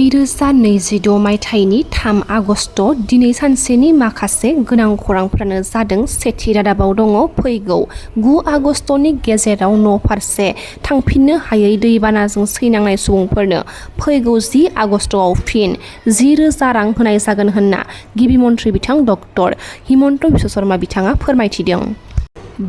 2026 मायथाइनि 3 आगस्ट दिनै सानसेनि माखासे गोनां खौरांफोरानो जादों। सेथि रादाबाव दङ फैगौ 9 आगस्टनि गेजेराव न' फारसे थांफिननो हायै दैबानाजों सैनांनाय सुबुंफोरनो फैगौ 10 आगस्टआव फिन 10,000 रां होनाय जागोन होनना गिबि मन्थ्रि बिथां डक्टर हिमन्त बिश्व शर्मा बिथाङा फोरमायथिदों।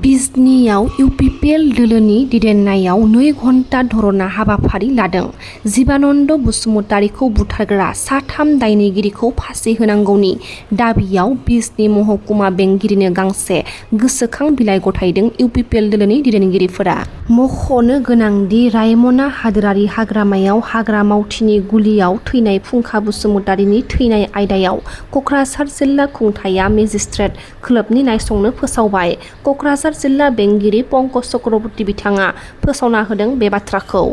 बिजनीआव इउपिपिएल दोलोनि दैदेननायाव 2 घन्टा धरना हाबाफारि लादों। जीवानन्द बसुमतारीखौ बुथारग्रा 3 दायनिगिरिखौ फासि होनांगौनि दाबियाव बिजनी महकुमा बेंगिरिनो गांसे गोसोखां बिलाइ गथायदों इउपिपिएल दोलोनि दैदेनगिरिफोरा। मख'नो गोनांदि रायमना हादोरारि हाग्रामायाव हाग्रा मावथिनि गुलियाव थैनाय फुंखा बसुमतारीनि थैनाय आयदायाव क'क्राझार जिल्ला खुंथाया मेजिस्ट्रेट खोलोबनि नायसंनो फोसावबाय। क'क्राझार जिल्ला बेंगिरि पंकज चक्रवर्ती बिथाङा फोसावना होदों बे बाथ्राखौ।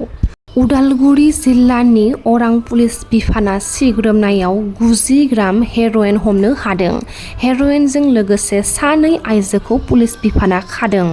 उदालगुरि जिल्लानि अरां पुलिस बिफाना सिग्रोमनायाव 90 ग्राम हेर'इन हमनो हादों। हेर'इनजों लोगोसे 2 आइजोखौ पुलिस बिफाना खादों।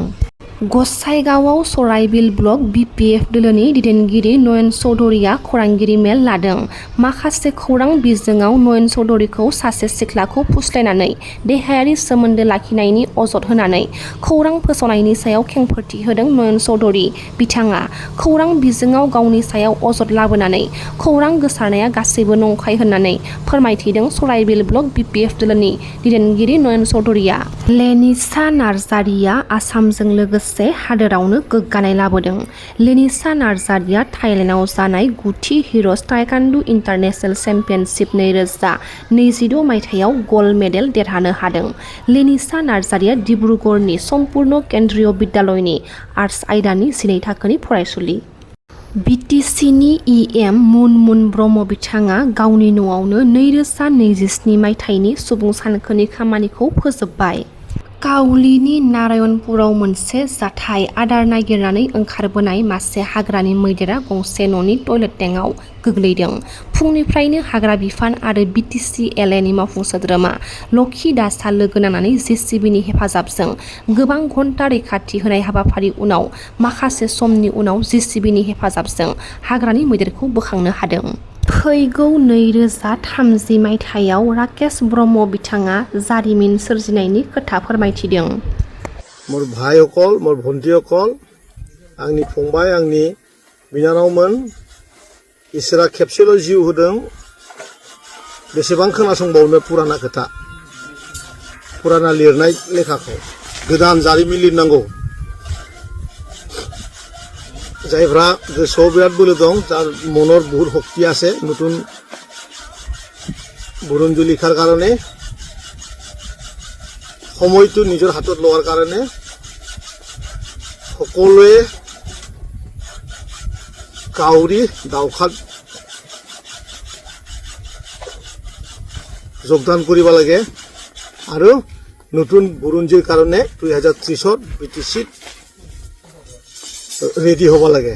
गसाइगावआव सराइबिल ब्लक बिपिएफ दोलोनि दैदेनगिरि नयन चौधुरीया खौरांगिरि मेल लादों। माखासे खौरां बिजोङाव नयन चौधुरीखौ सासे सिख्लाखौ फुस्लायनानै देहायारि सोमोन्दो लाखिनायनि अजद होनानै खौरां फोसावनायनि सायाव खेंफोरथि होदों नयन चौधुरी बिथाङा। खौरां बिजोङाव गावनि सायाव अजद लाबोनानै खौरां गोसारनाया गासैबो नंखाय होननानै फोरमायथिदों सराइबिल ब्लक बिपिएफ दोलोनि दैदेनगिरि नयन चौधुरीया। लेनिसा नार्जारिया आसामजों लोगोसे हादोरावनो गोग्गानाय लाबोदों। लेनिसा नार्जारिया थाइलेन्डआव जानाय 9थि हिर'ज ताइकान्डु इन्टारनेशनेल चेम्पियनशिप 2026 मायथाइयाव गल्ड मेडेल देरहानो हादों। लेनिसा नार्जारिया डिब्रुगड़नि सम्पुर्ण केन्द्रीय बिद्यालयनि आर्ट्स आयदानि 12 थाखोनि फरायसुलि। बिटिसिनि इएम मुनमुन ब्रह्म बिथाङा गावनि न'आवनो 2027 मायथाइनि सुबुं सानखोनि खामानिखौ फोजोबबाय। काउलिनि नारायणपुराव मोनसे जाथाय आदार नागिरनानै ओंखारबोनाय मासे हाग्रानि मैदेरा गंसे न'नि टयलेट टेंकआव गोग्लैदों। फुंनिफ्रायनो हाग्रा बिफान आरो बिटिसि एलएनि मावफुं सोद्रोमा लखि दासआ लोगो नांनानै जेसिबिनि हेफाजाबजों गोबां घन्टा रैखाथि होनाय हाबाफारि उनाव माखासे समनि उनाव जेसिबिनि हेफाजाबजों हाग्रानि मैदेरखौ बोखांनो हादों। फैगौ 2030 मायथाइयाव राकेश ब्रह्म बिथाङा जारिमिन सोरजिनायनि खोथा फोरमायथिदों। मोर भाइসকল मोर भन्टिসকল आंनि फंबाय आंनि बिनानावमोन इसोरा खेबसेल' जिउ होदों बेसेबां खोनासंबावनो पुराना खोथा पुराना लिरनाय लेखाखौ गोदान जारिमिन लिरनांगौ। जायफ्रा गोसोआव बिराद बोलो दं যার মনৰ বহুত শক্তি আছে নতুন বুৰঞ্জী লিখাৰ কাৰণে সময়টো নিজৰ হাতত লোৱাৰ কাৰণে সকলোৱে কাউৰী দাওখাত যোগদান কৰিব লাগে আৰু নতুন বুৰঞ্জীৰ কাৰণে 2030 বিটিচিত रेडी होबा लगे।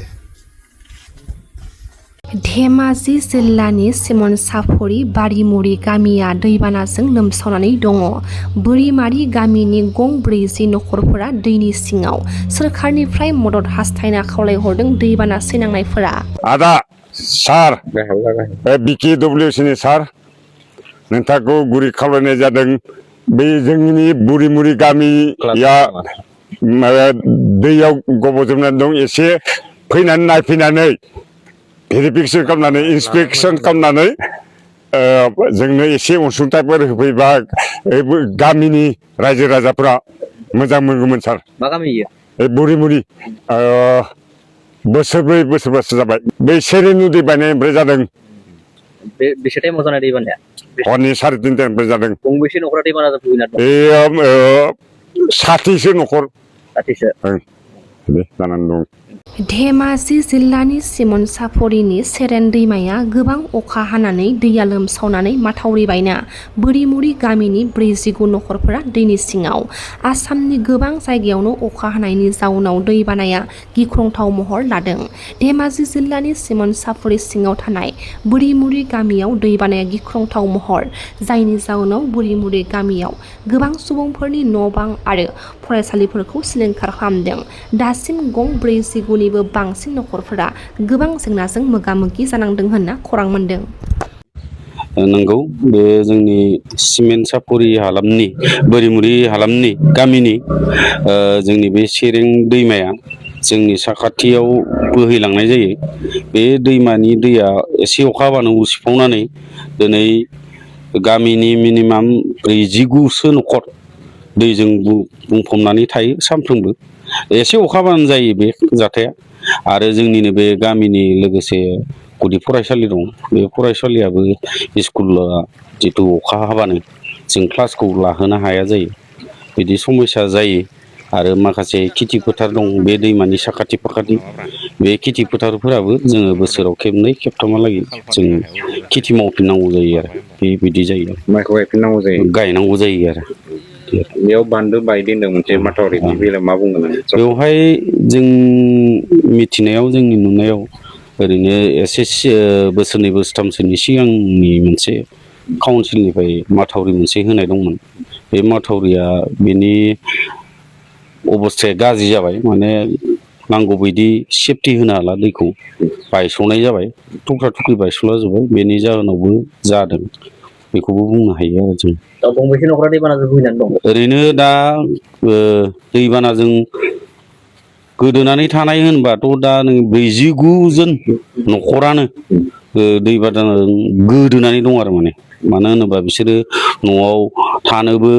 धेमाजि जिल्लानि सिमनसाफुरि बारिमुरि गामिया दैबानाजों लोमसावनानै दङ। बोरिमारि गामिनि गं 40 नखरफोरा दैनि सिङाव। सोरखारनिफ्राय मदद हास्थायना खावलायहरदों दैबाना सैनांनायफोरा। आदा सार बिकिडब्लिउसिनि सार नोंथांखौ गुरै खावलायनाय जादों। बे जोंनि बुरिमुरि गामिया दैयाव गब'जोबनानै दं। एसे फैनानै नायफैनानै भेरिफिकेसन खालामनानै इन्सपेक्सन खालामनानै जोंनो एसे अनसुंथाइफोर होफैबा गामिनि रायजो राजाफोरा मोजां मोनगौमोन सार। मा गामि इयो? बुरिमुरि बोसोरब्रै बोसोरबासो जाबाय। बे सेरेनु दै बायनायनिफ्राय जादों। बेसे टाइमाव जानाय दै बानाया? हरनि 3:30 जादों। गंबेसे नखरा दैबाना भुगिना दं? 60सो नखर। 60सो जानानै दं। धेमाजि जिल्लानि सिमनसाफुरिनि सेरेन दैमाया गोबां अखा हानानै दैया लोमसावनानै माथावरि बायना बोरिमुरि गामिनि 49 नखरफोरा दैनि सिङाव। आसामनि गोबां जायगायावनो अखा हानायनि जाउनाव दैबानाया गिख्रंथाव महर लादों। धेमाजि जिल्लानि सिमनसाफुरि सिङाव थानाय बोरिमुरि गामियाव दैबानाया गिख्रंथाव महर, जायनि जाउनाव बोरिमुरि गामियाव गोबां सुबुंफोरनि न' बां आरो फरायसालिफोरखौ सिलिंखार खालामदों। दासिम गं 40 नियुनिबो बांसिन नखरफोरा गोबां जेंनाजों मोगा-मोगि जानांदों होनना खौरां मोनदों। नंगौ बे जोंनि सिमेन्ट सापरि हालामनि बोरिमुरि हालामनि गामिनि जोंनि बे सेरें दैमाया जोंनि साखाथियाव बोहैलांनाय जायो। बे दैमानि दैया एसे अखा हाबानो उसिफावनानै दिनै गामिनि मिनिमाम 49सो न'खर दैजों बुंफबनानै थायो सानफ्रोमबो। एसे अखा हाबानो जायो बे जाथाया। आरो जोंनिनो बे गामिनि लोगोसे गुदि फरायसालि दं। बे फरायसालियाबो स्कुला जितु अखा हाबानो जों क्लासखौ लाहोनो हाया जायो। बिदि समस्या जायो। आरो माखासे खेथि फोथार दं बे दैमानि साखाथि फाखाथि। बे खेथि फोथारफोराबो जोङो बोसोराव खेबनै खेबथामहालागै जों खेथि मावफिननांगौ जायो आरो बेबायदि जायो। माइखौ गायफिननांगौ जायो। गायनांगौ जायो आरो बेयाव बान्दो बायदो होनदों मोनसे माथावरि बे बेलायाव मा बुंगोन नों? बेवहाय जों मिथिनायाव जोंनि नुनायाव ओरैनो एसे बोसोरनै बोसोरथामसोनि सिगांनि मोनसे काउन्सिलनिफ्राय माथावरि मोनसे होनाय दंमोन। बे माथावरिया बेनि अबस्थाया गाज्रि जाबाय माने नांगौ बायदि सेफटि होनो हाला दैखौ बायस'नाय जाबाय थुख्रा थुख्रि बायस'ला जोब्बाय बेनि जाहोनावबो जादों बेखौबो बुंनो हायो आरो जों। गंबेसे न'खरा दैबानाजों भुगिनानै दं? ओरैनो दा दैबानाजों गोदोनानै थानाय होनबाथ' दा नों 49 जन न'खरानो दैबानाजों गोदोनानै दं आरो मानो होनोबा बिसोरो न'आव थानोबो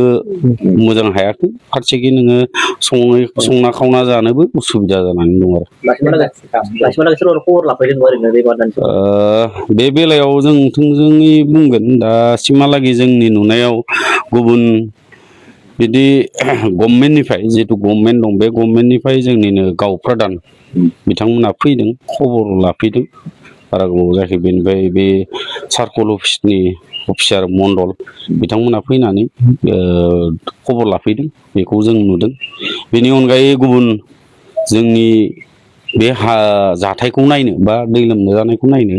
मोजां हायाखै फारसेखि नोङो संना खावना जानोबो उसुबिदा जानानै दं आरो। दासिमहालागै सोरबा खबर लाफैदों ओरैनो दैबानानि? बे बेलायाव जों थोंजोङै बुंगोन दासिमहालागै जोंनि नुनायाव गुबुन बिदि गभमेन्टनिफ्राय जितु गभमेन्ट दं बे गभमेन्टनिफ्राय जोंनिनो गावप्रधान बिथांमोना फैदों खबर लाफैदों बारा गोबाव जायाखै। बेनिफ्राय बे सार्कल अफिसनि अफिसार मण्डल बिथांमोना फैनानै खबर लाफैदों बेखौ जों नुदों। बेनि अनगायै गुबुन जोंनि बे जाथायखौ नायनो बा दै लोमजानायखौ नायनो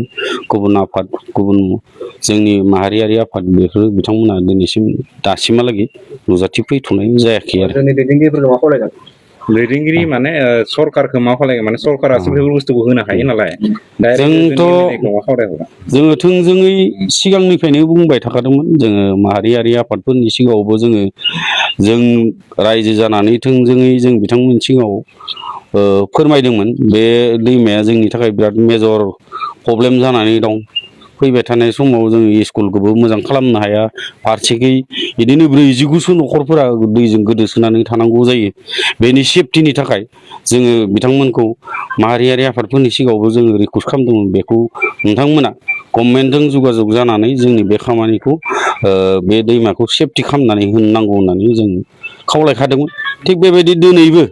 गुबुन आफाद गुबुन जोंनि माहारियारि आफाद बेफोर बिथांमोना दिनैसिम दासिमहालागै नुजाथिफैथ'नाय जायाखै आरो। जोंनि दैदेनगिरिफोरखौ मा खावलायगोन? दैदेनगिरि माने सरकारखौ मा खावलायगोन माने सरकारासो बेफोर बुस्थुखौ होनो हायो नालाय जोङो थोंजोङै सिगांनिफ्रायनो बुंबाय थाखादोंमोन जोङो माहारियारि आफादफोरनि सिगाङावबो जों रायजो जानानै थोंजोङै जों बिथांमोननि सिगाङाव फोरमायदोंमोन बे दैमाया जोंनि थाखाय बिराद मेजर प्रब्लेम जानानै दं। फैबाय थानाय समाव जोङो स्कुलखौबो मोजां खालामनो हाया फारसेखै बिदिनो 49सो न'खरफोरा दैजों गोदोसोनानै थानांगौ जायो। बेनि सेफटिनि थाखाय जोङो बिथांमोनखौ माहारियारि आफादफोरनि सिगाङावबो जोङो रिकुवेस्ट खालामदोंमोन बेखौ नोंथांमोना गभर्नमेन्टजों जगाजग जानानै जोंनि बे खामानिखौ बे दैमाखौ सेफटि खालामनानै होनांगौ होननानै जों खावलायखादोंमोन। थिग बेबायदि दिनैबो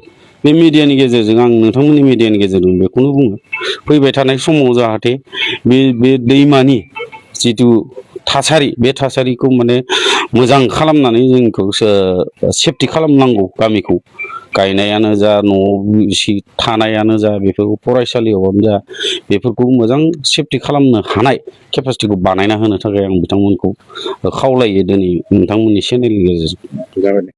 बे मिडियानि गेजेरजों आं नोंथांमोननि मिडियानि गेजेरजों बेखौनो बुङो फैबाय थानाय समाव जाहाथे बे दैमानि जिथु थासारि बे थासारिखौ माने मोजां खालामनानै जोंखौ सेफटि खालामनांगौ गामिखौ गायनायानो जा न'आव इसे थानायानो जा बेफोरखौ फरायसालियावनो जा बेफोरखौ मोजां सेफटि खालामनो हानाय केपासिटिखौ बानायना होनो थाखाय आं बिथांमोनखौ खावलायो दिनै नोंथांमोननि चेनेलनि गेजेरजों। जाबाय दे।